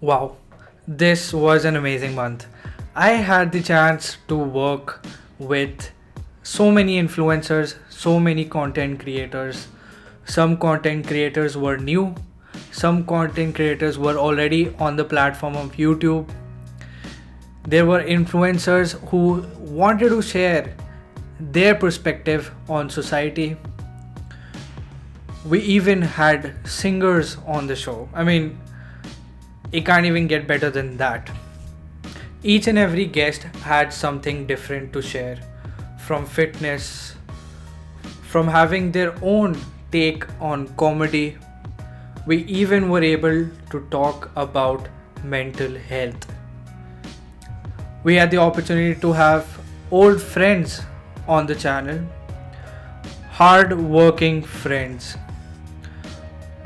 Wow, this was an amazing month. I had the chance to work with so many influencers, so many content creators. Some content creators were new, some content creators were already on the platform of YouTube. There were influencers who wanted to share their perspective on society. We even had singers on the show. I mean, it can't even get better than that. Each and every guest had something different to share, from fitness, from having their own take on comedy. We even were able to talk about mental health. We had the opportunity to have old friends on the channel, hard working friends.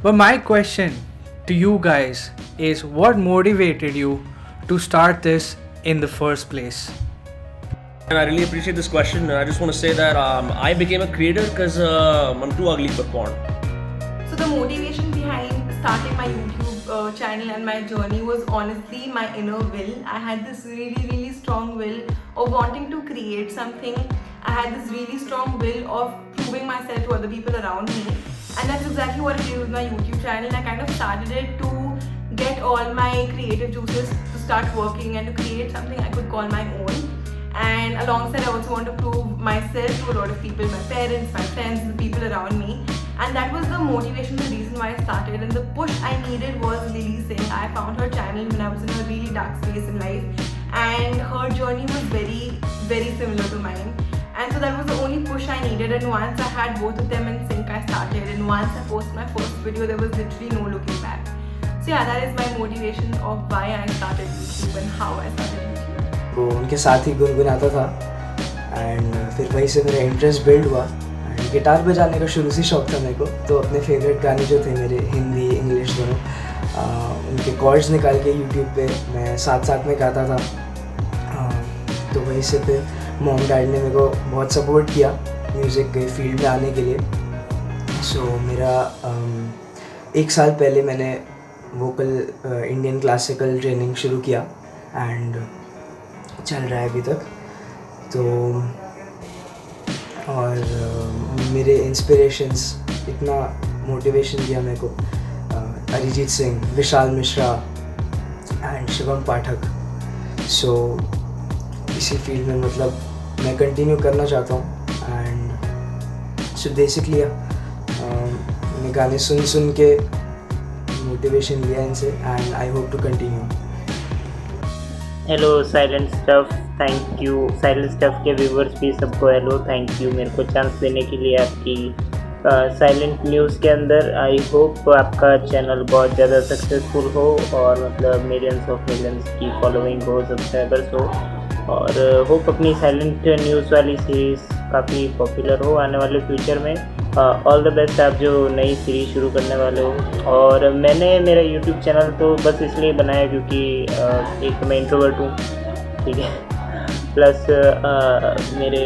But my question to you guys is, what motivated you to start this in the first place? And I really appreciate this question. I just want to say that I became a creator because I'm too ugly for porn. So the motivation behind starting my YouTube channel and my journey was honestly my inner will. I had this really strong will of wanting to create something. I had this really strong will of proving myself to other people around me, and that's exactly what I did with my YouTube channel. I kind of started it to get all my creative juices to start working and to create something I could call my own. And alongside, I also want to prove myself to a lot of people, my parents, my friends, the people around me. And that was the motivation, the reason why I started. And the push I needed was Lily Singh. I found her channel when I was in a really dark space in life, and her journey was very similar to mine. And so that was the only push I needed. And once I had both of them in sync, I started. And once I posted my first video, there was literally no looking back. So yeah, that is my motivation of why I started YouTube and how I started YouTube. वो उनके साथ ही गुनगुनाता था and फिर वहीं से मेरा interest build हुआ and guitar बजाने का शुरू से शौक था मेरे को। तो अपने फेवरेट गाने जो थे मेरे हिंदी इंग्लिश दोनों उनके कॉर्ड्स निकाल के यूट्यूब पे मैं साथ में गाता था। तो वहीं से फिर मॉम डैड ने मेरे को बहुत सपोर्ट किया म्यूज़िक के फील्ड में आने के लिए। सो मेरा 1 साल पहले मैंने वोकल इंडियन क्लासिकल ट्रेनिंग शुरू किया एंड चल रहा है अभी तक। तो और मेरे इंस्पिरेशंस इतना मोटिवेशन दिया मेरे को अरिजीत सिंह, विशाल मिश्रा एंड शिवम पाठक। सो इसी फील्ड में मतलब मैं कंटिन्यू करना चाहता हूँ एंड सो बेसिकली मैंने गाने सुन के मोटिवेशन लिया इनसे and I hope to continue. Hello Silent Stuff, thank you. Silent Stuff के व्यूवर्स भी सबको हेलो, थैंक यू मेरे को चांस देने के लिए आपकी साइलेंट न्यूज़ के अंदर। आई होप आपका चैनल बहुत ज़्यादा सक्सेसफुल हो और मतलब मिलियंस ऑफ मिलियंस की फॉलोइंग हो, सब्सक्राइबर्स हो, और होप अपनी साइलेंट न्यूज़ वाली सीरीज़ काफ़ी पॉपुलर हो आने वाले फ्यूचर में। ऑल द बेस्ट आप जो नई सीरीज़ शुरू करने वाले हो। और मैंने मेरा यूट्यूब चैनल तो बस इसलिए बनाया क्योंकि एक तो मैं इंट्रोवर्ट हूँ, ठीक है, प्लस मेरे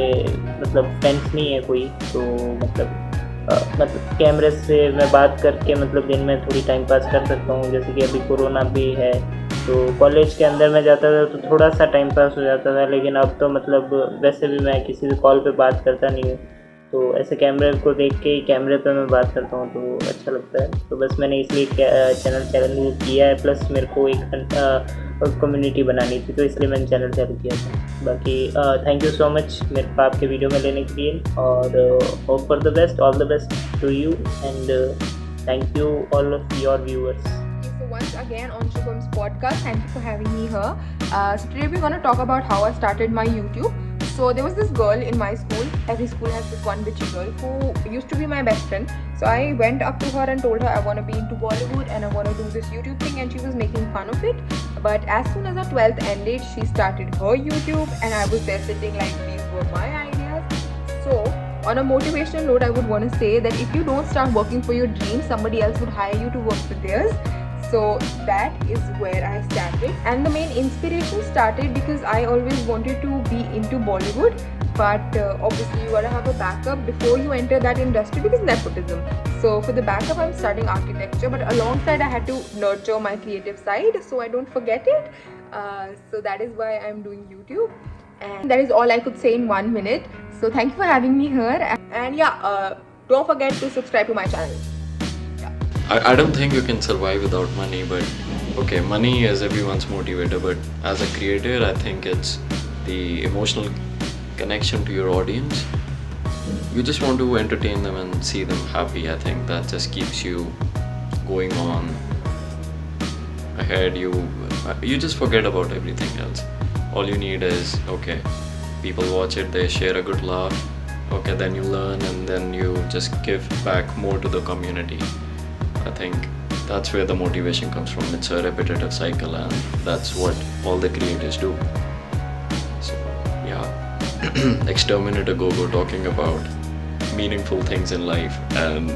मतलब फ्रेंड्स नहीं है कोई, तो मतलब कैमरे से मैं बात करके मतलब दिन में थोड़ी टाइम पास कर सकता हूँ। जैसे कि अभी कोरोना भी है तो कॉलेज के अंदर मैं जाता था तो थोड़ा सा टाइम पास हो जाता था, लेकिन अब तो मतलब वैसे भी मैं किसी भी कॉल पे बात करता नहीं हूँ, तो ऐसे कैमरे को देख के ही कैमरे पे मैं बात करता हूँ तो अच्छा लगता है। तो बस मैंने इसलिए चैनल चालू किया है, प्लस मेरे को एक कम्युनिटी बनानी थी तो इसलिए मैंने चैनल चालू किया था। बाकी थैंक यू सो मच मेरे को आपके वीडियो में लेने के लिए, और hope for the best, all the best to you and thank you all of your viewers. Once again on Shubham's podcast. Thank you for having me here. So today we're going to talk about how I started my YouTube. So there was this girl in my school. Every school has this one bitchy girl who used to be my best friend. So I went up to her and told her I want to be into Bollywood and I want to do this YouTube thing, and she was making fun of it. But as soon as her 12th ended, she started her YouTube and I was there sitting like these were my ideas. So on a motivational note, I would want to say that if you don't start working for your dreams, somebody else would hire you to work for theirs. So that is where I started, and the main inspiration started because I always wanted to be into Bollywood, but obviously you gotta have a backup before you enter that industry because nepotism. So for the backup, I'm studying architecture, but alongside I had to nurture my creative side so I don't forget it. So that is why I'm doing YouTube, and that is all I could say in 1 minute. So thank you for having me here, and yeah, don't forget to subscribe to my channel. I don't think you can survive without money, but okay, money is everyone's motivator, but as a creator, I think it's the emotional connection to your audience. You just want to entertain them and see them happy. I think that just keeps you going on ahead. You just forget about everything else. All you need is, okay, people watch it, they share a good laugh, okay, then you learn and then you just give back more to the community. I think that's where the motivation comes from. It's a repetitive cycle, and that's what all the creators do. So yeah, Exterminator Gogo talking about meaningful things in life and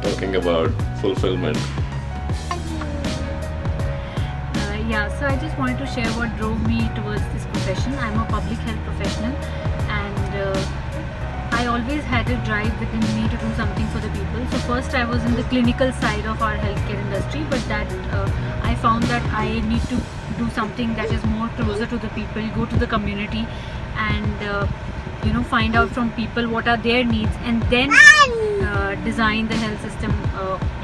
talking about fulfillment. Yeah, so I just wanted to share what drove me towards this profession. I'm a public health professional, and I always had a drive within me to do something for the people. So first I was in the clinical side of our healthcare industry, but that I found that I need to do something that is more closer to the people, go to the community, and find out from people what are their needs, and then design the health system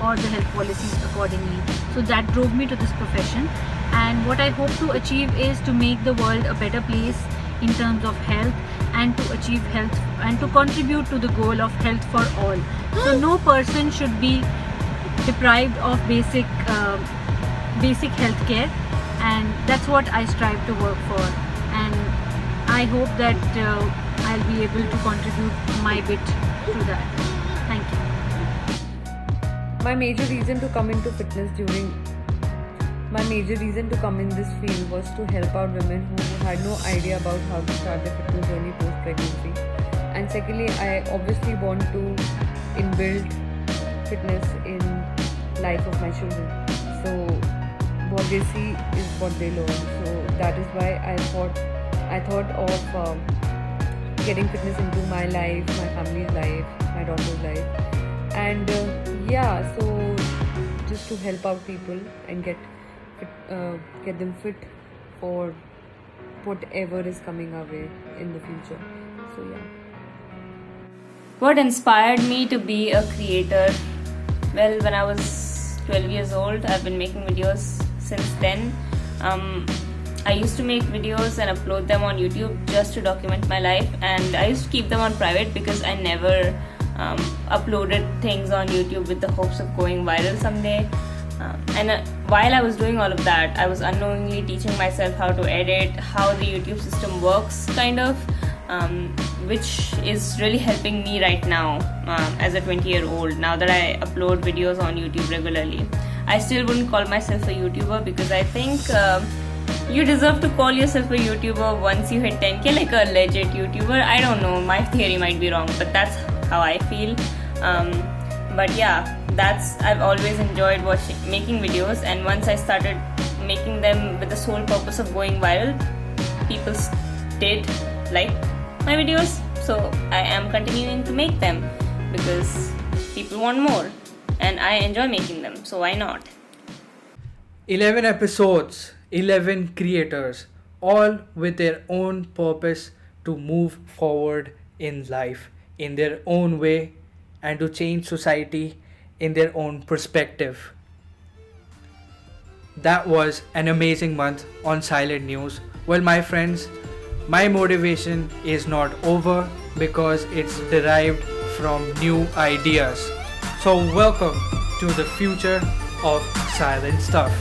or the health policies accordingly. So that drove me to this profession, and what I hope to achieve is to make the world a better place in terms of health, and to achieve health and to contribute to the goal of health for all. So no person should be deprived of basic health care, and that's what I strive to work for, and I hope that I'll be able to contribute my bit to that. Thank you. My major reason to come into fitness My major reason to come in this field was to help out women who had no idea about how to start their fitness journey post-pregnancy. And secondly, I obviously want to inbuild fitness in life of my children. So what they see is what they learn. So that is why I thought of getting fitness into my life, my family's life, my daughter's life. And so just to help out people and get them fit for whatever is coming our way in the future. So yeah. What inspired me to be a creator? Well, when I was 12 years old, I've been making videos since then. I used to make videos and upload them on YouTube just to document my life, and I used to keep them on private because I never uploaded things on YouTube with the hopes of going viral someday. While I was doing all of that, I was unknowingly teaching myself how to edit, how the YouTube system works, kind of, which is really helping me right now as a 20-year-old, now that I upload videos on YouTube regularly. I still wouldn't call myself a YouTuber because I think you deserve to call yourself a YouTuber once you hit 10k, like a legit YouTuber. I don't know, my theory might be wrong, but that's how I feel. But yeah, I've always enjoyed making videos, and once I started making them with the sole purpose of going viral, people did like my videos, so I am continuing to make them because people want more and I enjoy making them, so why not? 11 episodes, 11 creators, all with their own purpose to move forward in life in their own way and to change society in their own perspective. That was an amazing month on Silent News. Well, my friends, my motivation is not over because it's derived from new ideas. So welcome to the future of Silent Stuff.